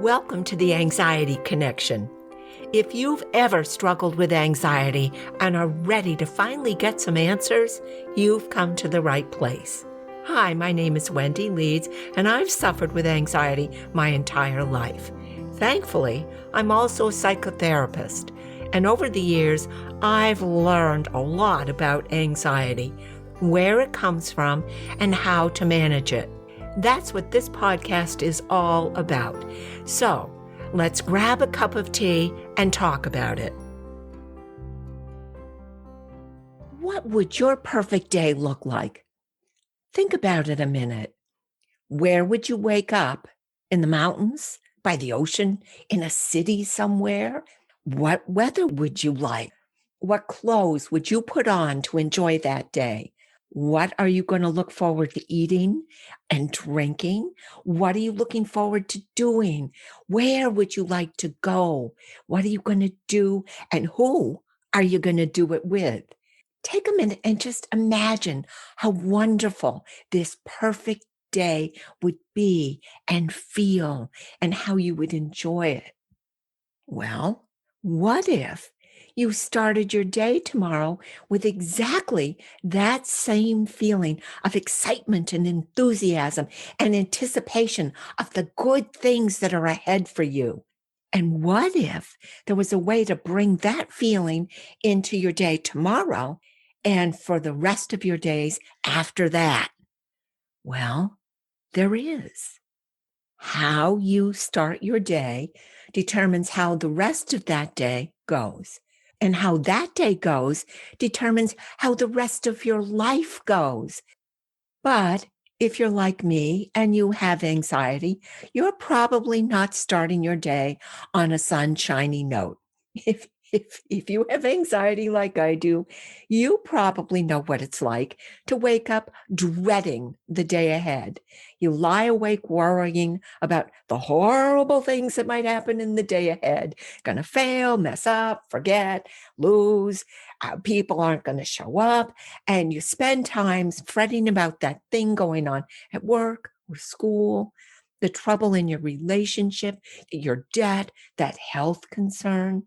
Welcome to the Anxiety Connection. If you've ever struggled with anxiety and are ready to finally get some answers, you've come to the right place. Hi, my name is Wendy Leeds, and I've suffered with anxiety my entire life. Thankfully, I'm also a psychotherapist, and over the years, I've learned a lot about anxiety, where it comes from, and how to manage it. That's what this podcast is all about. So, let's grab a cup of tea and talk about it. What would your perfect day look like? Think about it a minute. Where would you wake up? In the mountains? By the ocean? In a city somewhere? What weather would you like? What clothes would you put on to enjoy that day? What are you going to look forward to eating and drinking? What are you looking forward to doing? Where would you like to go? What are you going to do? And who are you going to do it with? Take a minute and just imagine how wonderful this perfect day would be and feel and how you would enjoy it. Well, what if you started your day tomorrow with exactly that same feeling of excitement and enthusiasm and anticipation of the good things that are ahead for you? And what if there was a way to bring that feeling into your day tomorrow and for the rest of your days after that? Well, there is. How you start your day determines how the rest of that day goes. And how that day goes determines how the rest of your life goes. But if you're like me and you have anxiety, you're probably not starting your day on a sunshiny note. If you have anxiety like I do, you probably know what it's like to wake up dreading the day ahead. You lie awake worrying about the horrible things that might happen in the day ahead. Gonna fail, mess up, forget, lose. People aren't going to show up. And you spend time fretting about that thing going on at work or school, the trouble in your relationship, your debt, that health concern.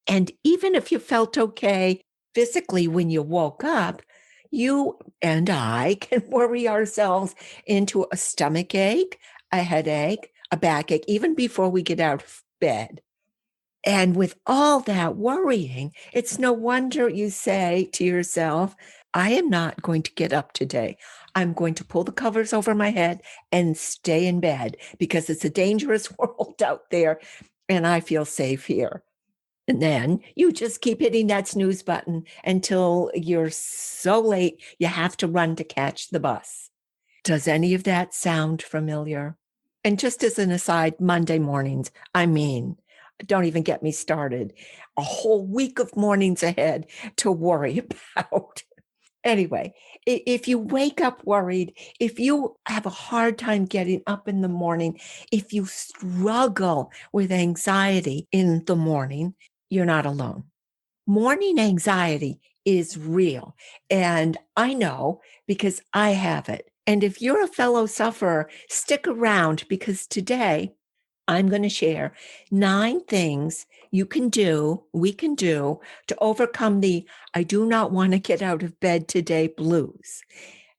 And even if you felt okay physically when you woke up, you and I can worry ourselves into a stomach ache, a headache, a backache, even before we get out of bed. And with all that worrying, it's no wonder you say to yourself, I am not going to get up today. I'm going to pull the covers over my head and stay in bed because it's a dangerous world out there and I feel safe here. And then you just keep hitting that snooze button until you're so late you have to run to catch the bus. Does any of that sound familiar? And just as an aside, Monday mornings, don't even get me started. A whole week of mornings ahead to worry about. Anyway, if you wake up worried, if you have a hard time getting up in the morning, if you struggle with anxiety in the morning, you're not alone. Morning anxiety is real. And I know because I have it. And if you're a fellow sufferer, stick around because today I'm going to share 9 things we can do to overcome the I do not want to get out of bed today blues.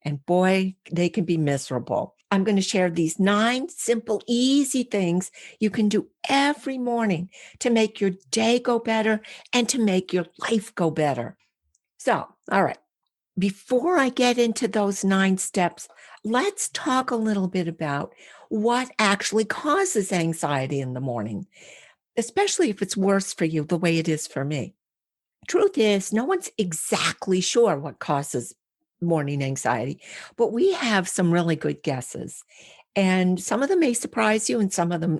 And boy, they can be miserable. I'm going to share these 9 simple, easy things you can do every morning to make your day go better and to make your life go better. So, all right. Before I get into those 9 steps, let's talk a little bit about what actually causes anxiety in the morning, especially if it's worse for you the way it is for me. Truth is, no one's exactly sure what causes morning anxiety, but we have some really good guesses. And some of them may surprise you, and some of them,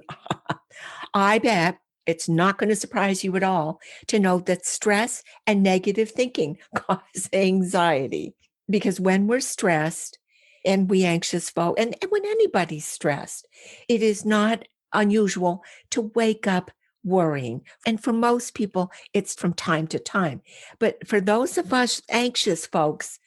I bet it's not going to surprise you at all to know that stress and negative thinking cause anxiety. Because when we're stressed and we anxious folk, and when anybody's stressed, it is not unusual to wake up worrying. And for most people, it's from time to time. But for those of us anxious folks,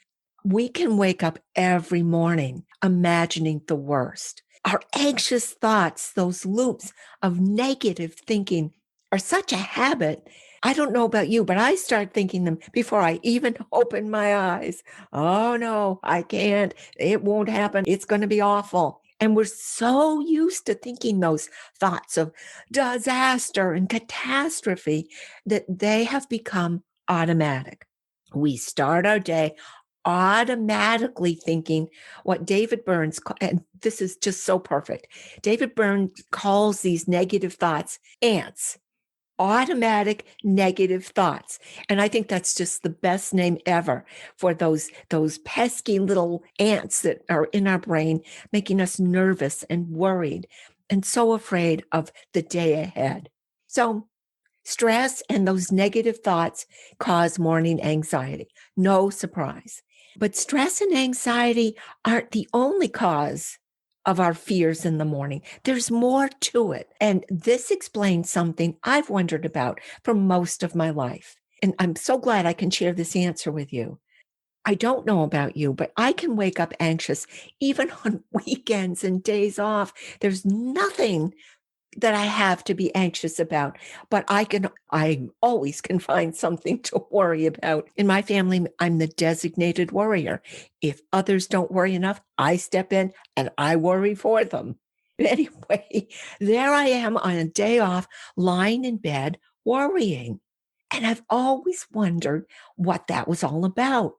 we can wake up every morning imagining the worst. Our anxious thoughts, those loops of negative thinking, are such a habit. I don't know about you, but I start thinking them before I even open my eyes. Oh no, I can't. It won't happen. It's going to be awful. And we're so used to thinking those thoughts of disaster and catastrophe that they have become automatic. We start our day automatically thinking what David Burns, and this is just so perfect. David Burns calls these negative thoughts ants, automatic negative thoughts. And I think that's just the best name ever for those pesky little ants that are in our brain, making us nervous and worried and so afraid of the day ahead. So stress and those negative thoughts cause morning anxiety. No surprise. But stress and anxiety aren't the only cause of our fears in the morning. There's more to it. And this explains something I've wondered about for most of my life. And I'm so glad I can share this answer with you. I don't know about you, but I can wake up anxious even on weekends and days off. There's nothing that I have to be anxious about, but I always can find something to worry about. In my family, I'm the designated worrier. If others don't worry enough, I step in and I worry for them. Anyway, there I am on a day off, lying in bed, worrying. And I've always wondered what that was all about.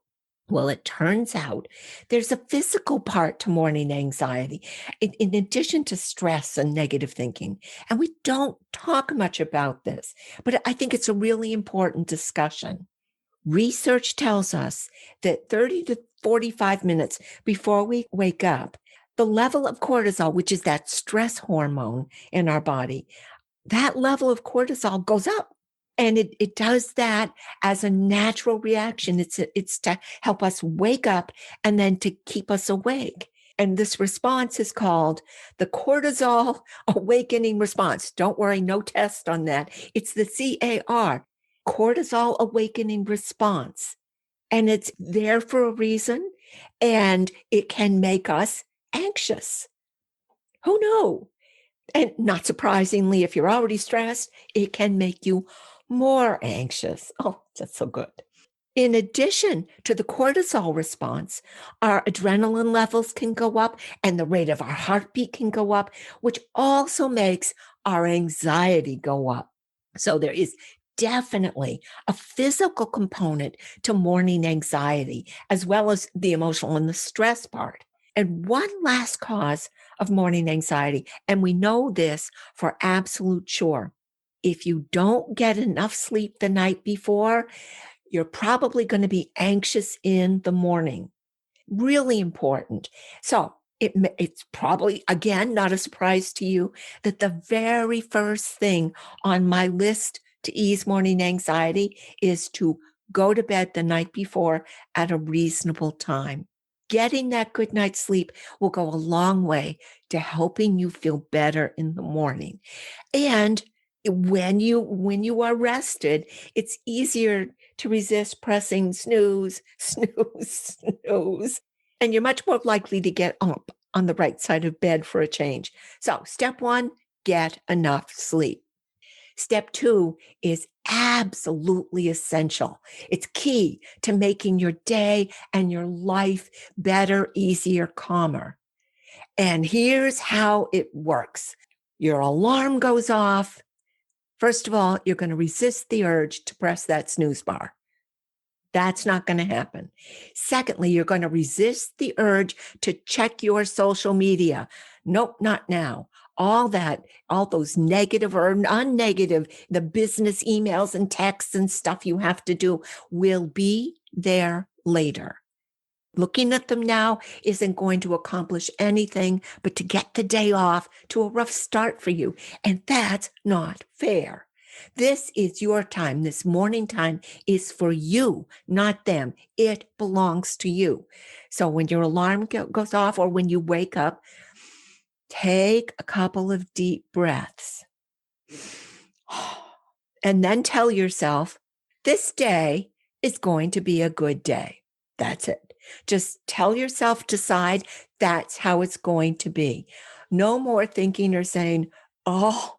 Well, it turns out there's a physical part to morning anxiety, in addition to stress and negative thinking. And we don't talk much about this, but I think it's a really important discussion. Research tells us that 30 to 45 minutes before we wake up, the level of cortisol, which is that stress hormone in our body, that level of cortisol goes up. And it does that as a natural reaction. It's to help us wake up and then to keep us awake. And this response is called the cortisol awakening response. Don't worry, no test on that. It's the CAR, cortisol awakening response. And it's there for a reason, and it can make us anxious. Who knew? And not surprisingly, if you're already stressed, it can make you more anxious. Oh, that's so good. In addition to the cortisol response, our adrenaline levels can go up and the rate of our heartbeat can go up, which also makes our anxiety go up. So there is definitely a physical component to morning anxiety, as well as the emotional and the stress part. And one last cause of morning anxiety, and we know this for absolute sure. If you don't get enough sleep the night before, you're probably going to be anxious in the morning. Really important. So it's probably, again, not a surprise to you that the very first thing on my list to ease morning anxiety is to go to bed the night before at a reasonable time. Getting that good night's sleep will go a long way to helping you feel better in the morning. And when you are rested, it's easier to resist pressing snooze, snooze, snooze, and you're much more likely to get up on the right side of bed for a change. So, step 1, get enough sleep. Step 2 is absolutely essential. It's key to making your day and your life better, easier, calmer. And here's how it works. Your alarm goes off. First of all, you're going to resist the urge to press that snooze bar. That's not going to happen. Secondly, you're going to resist the urge to check your social media. Nope, not now. All those negative or non-negative, the business emails and texts and stuff you have to do will be there later. Looking at them now isn't going to accomplish anything but to get the day off to a rough start for you. And that's not fair. This is your time. This morning time is for you, not them. It belongs to you. So when your alarm goes off or when you wake up, take a couple of deep breaths. And then tell yourself, this day is going to be a good day. That's it. Just tell yourself, decide that's how it's going to be. No more thinking or saying, oh,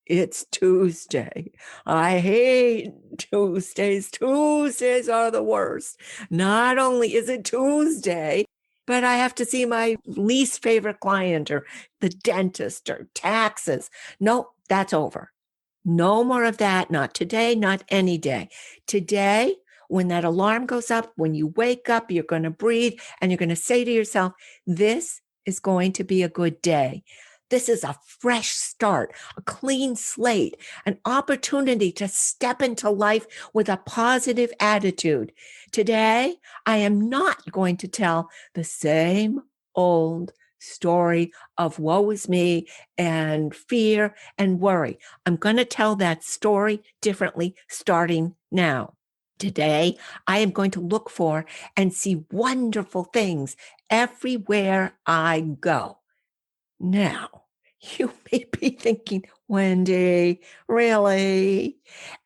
it's Tuesday. I hate Tuesdays. Tuesdays are the worst. Not only is it Tuesday, but I have to see my least favorite client or the dentist or taxes. No, that's over. No more of that. Not today, not any day. Today, when that alarm goes up, when you wake up, you're going to breathe and you're going to say to yourself, this is going to be a good day. This is a fresh start, a clean slate, an opportunity to step into life with a positive attitude. Today, I am not going to tell the same old story of woe is me and fear and worry. I'm going to tell that story differently starting now. Today, I am going to look for and see wonderful things everywhere I go. Now, you may be thinking, Wendy, really?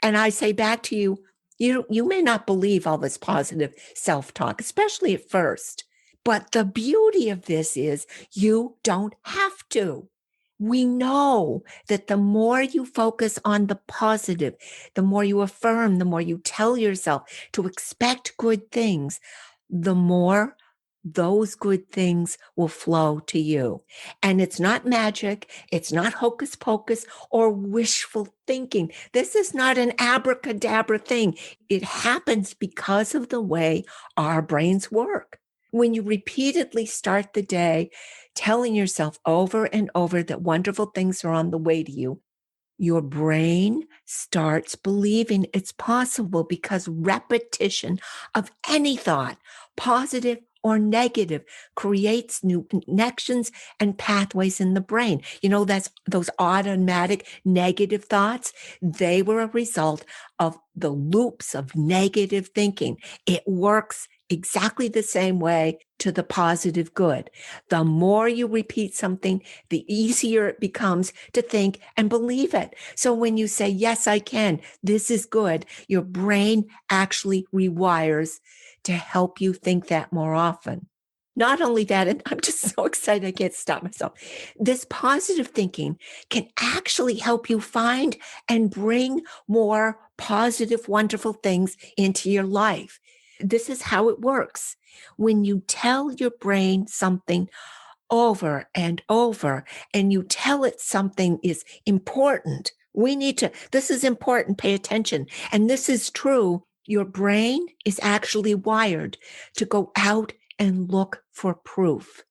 And I say back to you, you may not believe all this positive self-talk, especially at first. But the beauty of this is you don't have to. We know that the more you focus on the positive, the more you affirm, the more you tell yourself to expect good things, the more those good things will flow to you. And it's not magic. It's not hocus pocus or wishful thinking. This is not an abracadabra thing. It happens because of the way our brains work. When you repeatedly start the day telling yourself over and over that wonderful things are on the way to you, your brain starts believing it's possible because repetition of any thought, positive or negative, creates new connections and pathways in the brain. You know, that's those automatic negative thoughts. They were a result of the loops of negative thinking. It works exactly the same way to the positive good. The more you repeat something, the easier it becomes to think and believe it. So when you say, yes, I can, this is good, your brain actually rewires to help you think that more often. Not only that, and I'm just so excited, I can't stop myself. This positive thinking can actually help you find and bring more positive, wonderful things into your life. This is how it works. When you tell your brain something over and over, and you tell it something is important, this is important, pay attention. And this is true. Your brain is actually wired to go out and look for proof.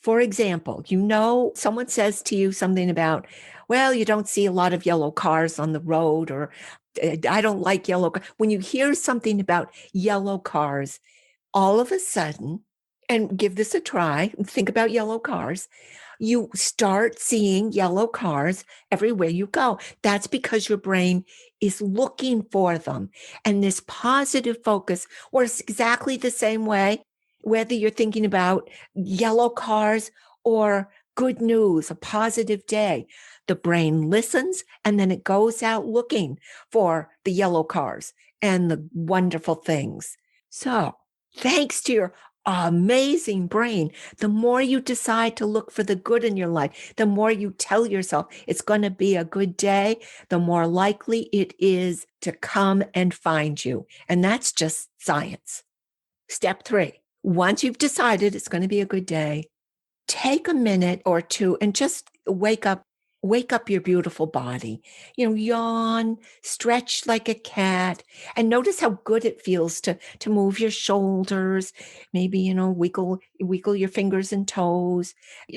For example, someone says to you something about, well, you don't see a lot of yellow cars on the road, or I don't like yellow cars. When you hear something about yellow cars, all of a sudden, and give this a try, think about yellow cars, you start seeing yellow cars everywhere you go. That's because your brain is looking for them. And this positive focus works exactly the same way, whether you're thinking about yellow cars or good news, a positive day. The brain listens and then it goes out looking for the yellow cars and the wonderful things. So, thanks to your amazing brain, the more you decide to look for the good in your life, the more you tell yourself it's going to be a good day, the more likely it is to come and find you. And that's just science. Step 3, once you've decided it's going to be a good day, take a minute or two and just wake up your beautiful body. Yawn, stretch like a cat, and notice how good it feels to move your shoulders. Maybe, wiggle your fingers and toes.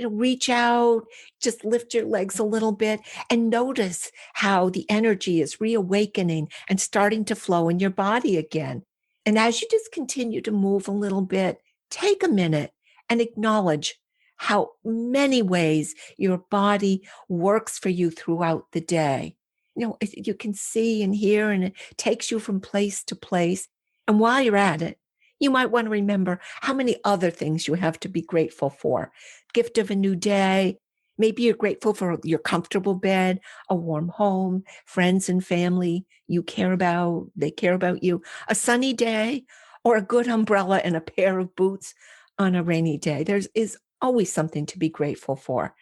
Reach out, just lift your legs a little bit, and notice how the energy is reawakening and starting to flow in your body again. And as you just continue to move a little bit, take a minute and acknowledge how many ways your body works for you throughout the day. You can see and hear, and it takes you from place to place. And while you're at it, you might want to remember how many other things you have to be grateful for. Gift of a new day. Maybe you're grateful for your comfortable bed, a warm home, friends and family you care about, they care about you, a sunny day, or a good umbrella and a pair of boots on a rainy day. Is always something to be grateful for.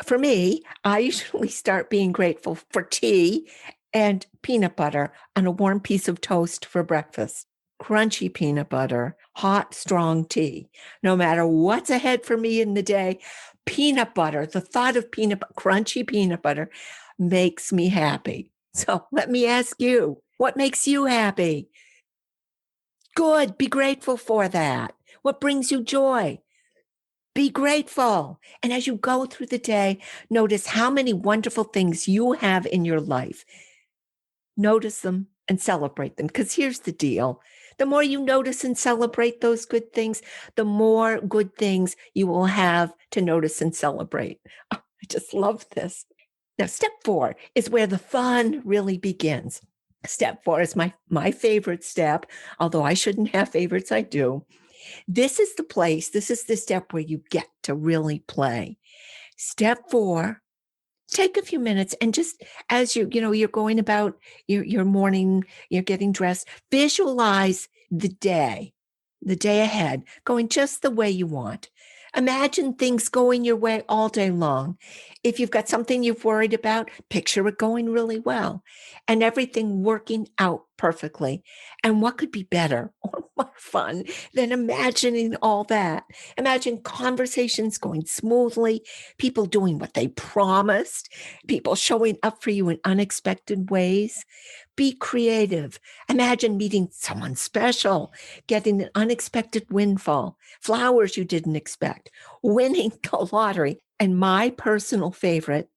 For me, I usually start being grateful for tea and peanut butter on a warm piece of toast for breakfast. Crunchy peanut butter, hot, strong tea. No matter what's ahead for me in the day, peanut butter, the thought of crunchy peanut butter makes me happy. So let me ask you, what makes you happy? Good. Be grateful for that. What brings you joy? Be grateful. And as you go through the day, notice how many wonderful things you have in your life. Notice them and celebrate them. Because here's the deal. The more you notice and celebrate those good things, the more good things you will have to notice and celebrate. Oh, I just love this. Now, step 4 is where the fun really begins. Step 4 is my favorite step, although I shouldn't have favorites, I do. This is the place, this is the step where you get to really play. Step 4, take a few minutes and just as you're going about your morning, you're getting dressed, visualize the day ahead, going just the way you want. Imagine things going your way all day long. If you've got something you've worried about, picture it going really well and everything working out perfectly. And what could be better or more fun than imagining all that? Imagine conversations going smoothly, people doing what they promised, people showing up for you in unexpected ways. Be creative. Imagine meeting someone special, getting an unexpected windfall, flowers you didn't expect, winning the lottery, and my personal favorite,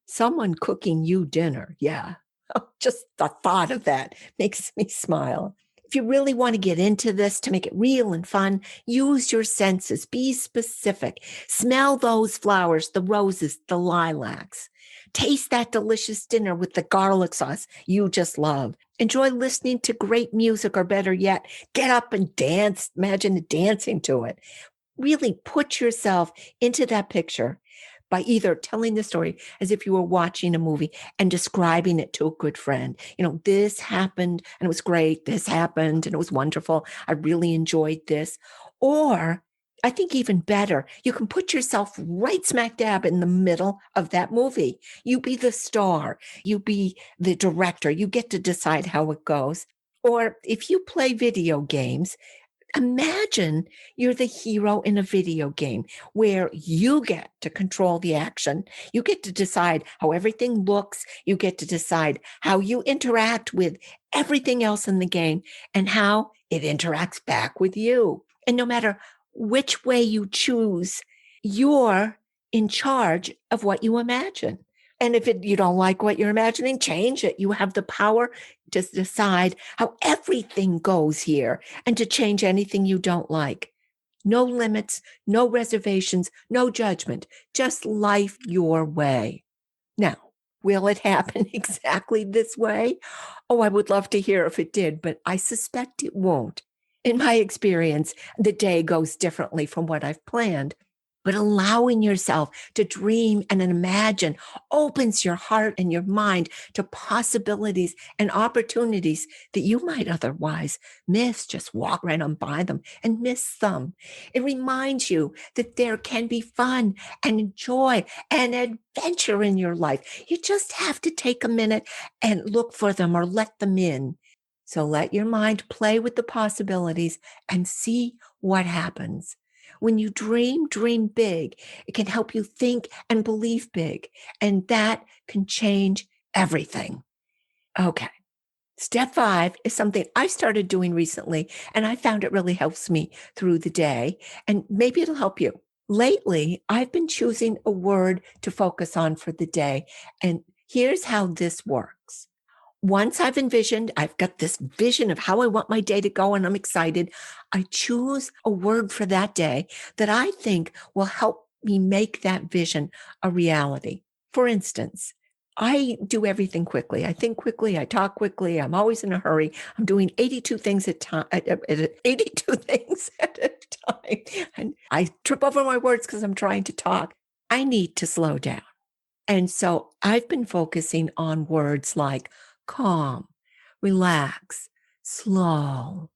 someone cooking you dinner. Yeah, just the thought of that makes me smile. If you really want to get into this to make it real and fun, use your senses. Be specific. Smell those flowers, the roses, the lilacs. Taste that delicious dinner with the garlic sauce you just love. Enjoy listening to great music, or better yet, get up and dance. Imagine dancing to it. Really put yourself into that picture by either telling the story as if you were watching a movie and describing it to a good friend. This happened and it was great. This happened and it was wonderful. I really enjoyed this. Or I think even better, you can put yourself right smack dab in the middle of that movie. You be the star. You be the director. You get to decide how it goes. Or if you play video games, imagine you're the hero in a video game where you get to control the action. You get to decide how everything looks. You get to decide how you interact with everything else in the game and how it interacts back with you. And no matter which way you choose, you're in charge of what you imagine. And if you don't like what you're imagining, change it. You have the power to decide how everything goes here and to change anything you don't like. No limits, no reservations, no judgment, just life your way. Now, will it happen exactly this way? Oh, I would love to hear if it did, but I suspect it won't. In my experience, the day goes differently from what I've planned. But allowing yourself to dream and imagine opens your heart and your mind to possibilities and opportunities that you might otherwise miss. Just walk right on by them and miss them. It reminds you that there can be fun and joy and adventure in your life. You just have to take a minute and look for them or let them in. So let your mind play with the possibilities and see what happens. When you dream big. It can help you think and believe big, and that can change everything. Okay. Step 5 is something I started doing recently, and I found it really helps me through the day, and maybe it'll help you. Lately, I've been choosing a word to focus on for the day, and here's how this works. Once I've got this vision of how I want my day to go, and I'm excited, I choose a word for that day that I think will help me make that vision a reality. For instance, I do everything quickly. I think quickly. I talk quickly. I'm always in a hurry. I'm doing 82 things at 82 things at a time. And I trip over my words because I'm trying to talk. I need to slow down. And so I've been focusing on words like calm, relax, slow,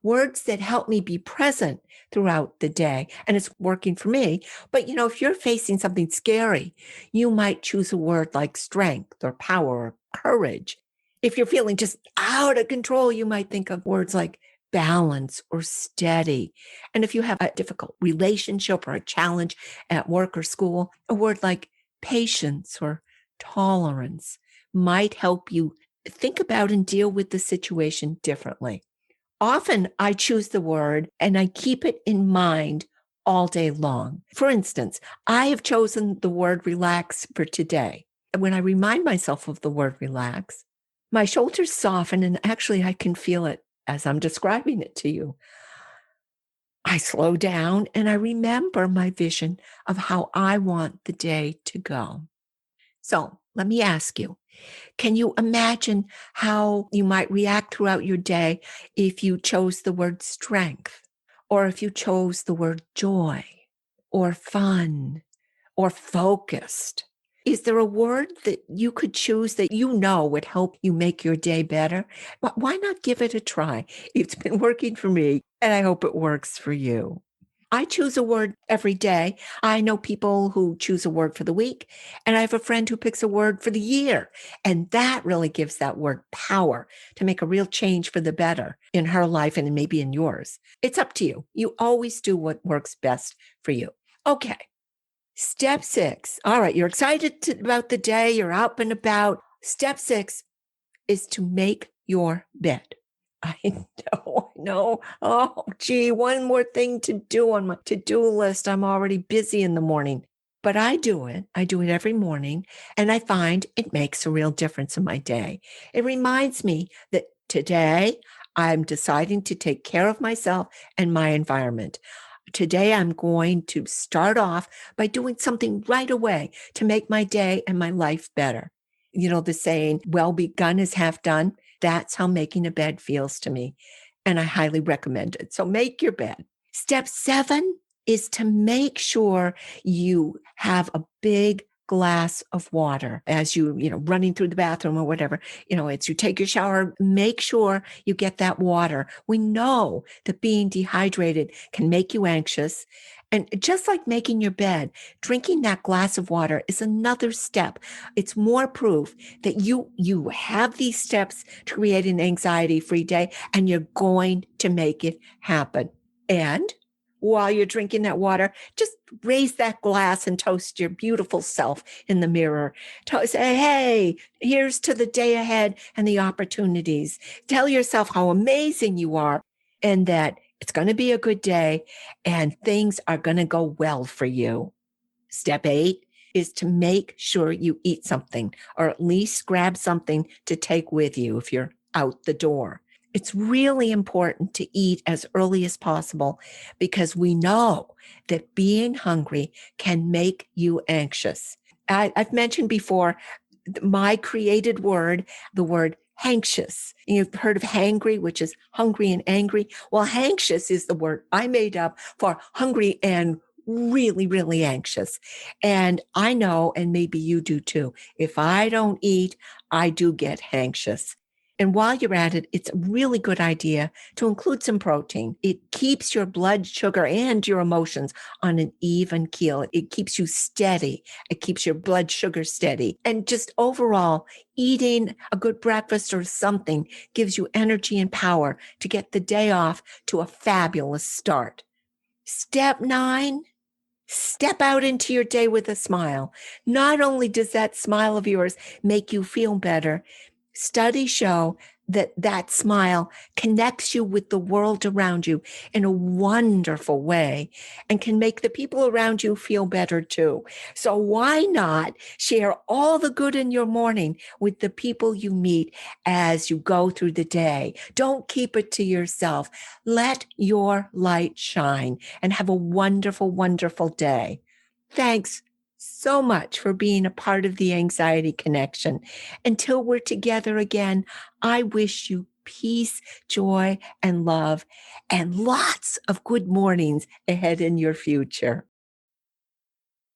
words that help me be present throughout the day. And it's working for me. But, if you're facing something scary, you might choose a word like strength or power or courage. If you're feeling just out of control, you might think of words like balance or steady. And if you have a difficult relationship or a challenge at work or school, a word like patience or tolerance might help you think about and deal with the situation differently. Often I choose the word and I keep it in mind all day long. For instance, I have chosen the word relax for today. And when I remind myself of the word relax, my shoulders soften and actually I can feel it as I'm describing it to you. I slow down and I remember my vision of how I want the day to go. So let me ask you, can you imagine how you might react throughout your day if you chose the word strength, or if you chose the word joy, or fun, or focused? Is there a word that you could choose that would help you make your day better? Why not give it a try? It's been working for me, and I hope it works for you. I choose a word every day. I know people who choose a word for the week, and I have a friend who picks a word for the year. And that really gives that word power to make a real change for the better in her life and maybe in yours. It's up to you. You always do what works best for you. Okay. Step 6. All right. You're excited about the day. You're out and about. Step 6 is to make your bed. I know. Oh, gee, one more thing to do on my to-do list. I'm already busy in the morning, but I do it. I do it every morning, and I find it makes a real difference in my day. It reminds me that today I'm deciding to take care of myself and my environment. Today, I'm going to start off by doing something right away to make my day and my life better. The saying, well begun is half done. That's how making a bed feels to me. And I highly recommend it. So make your bed. Step 7 is to make sure you have a big glass of water as running through the bathroom or whatever. It's you take your shower, make sure you get that water. We know that being dehydrated can make you anxious. And just like making your bed, drinking that glass of water is another step. It's more proof that you have these steps to create an anxiety-free day, and you're going to make it happen. And while you're drinking that water, just raise that glass and toast your beautiful self in the mirror. Say, hey, here's to the day ahead and the opportunities. Tell yourself how amazing you are and that it's going to be a good day and things are going to go well for you. Step 8 is to make sure you eat something, or at least grab something to take with you if you're out the door. It's really important to eat as early as possible because we know that being hungry can make you anxious. I've mentioned before my created word, the word anxious. You've heard of hangry, which is hungry and angry. Well, anxious is the word I made up for hungry and really, really anxious. And I know, and maybe you do too, if I don't eat, I do get anxious. And while you're at it, it's a really good idea to include some protein. It keeps your blood sugar and your emotions on an even keel. It keeps you steady. It keeps your blood sugar steady. And just overall, eating a good breakfast or something gives you energy and power to get the day off to a fabulous start. Step 9. Step out into your day with a smile. Not only does that smile of yours make you feel better, studies show that smile connects you with the world around you in a wonderful way and can make the people around you feel better too. So why not share all the good in your morning with the people you meet as you go through the day? Don't keep it to yourself. Let your light shine and have a wonderful, wonderful day. Thanks so much for being a part of the Anxiety Connection. Until we're together again, I wish you peace, joy, and love, and lots of good mornings ahead in your future.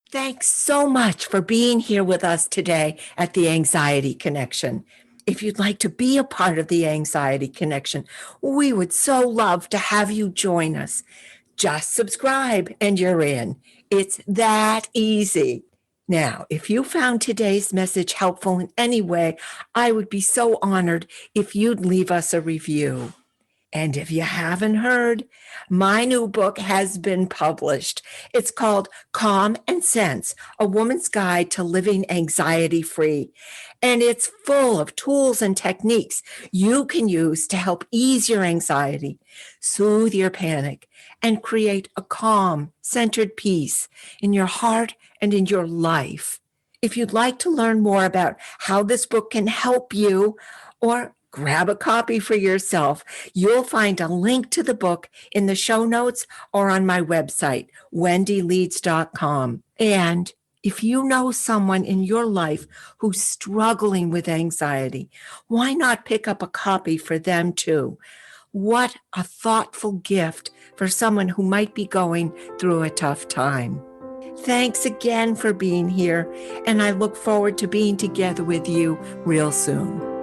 Thanks so much for being here with us today at the Anxiety Connection. If you'd like to be a part of the Anxiety Connection, we would so love to have you join us. Just subscribe and you're in. It's that easy. Now, if you found today's message helpful in any way, I would be so honored if you'd leave us a review. And if you haven't heard, my new book has been published. It's called Calm and Sense, A Woman's Guide to Living Anxiety-Free. And it's full of tools and techniques you can use to help ease your anxiety, soothe your panic, and create a calm, centered peace in your heart and in your life. If you'd like to learn more about how this book can help you, or grab a copy for yourself, you'll find a link to the book in the show notes or on my website, wendyleeds.com. And if you know someone in your life who's struggling with anxiety, why not pick up a copy for them too? What a thoughtful gift for someone who might be going through a tough time. Thanks again for being here, and I look forward to being together with you real soon.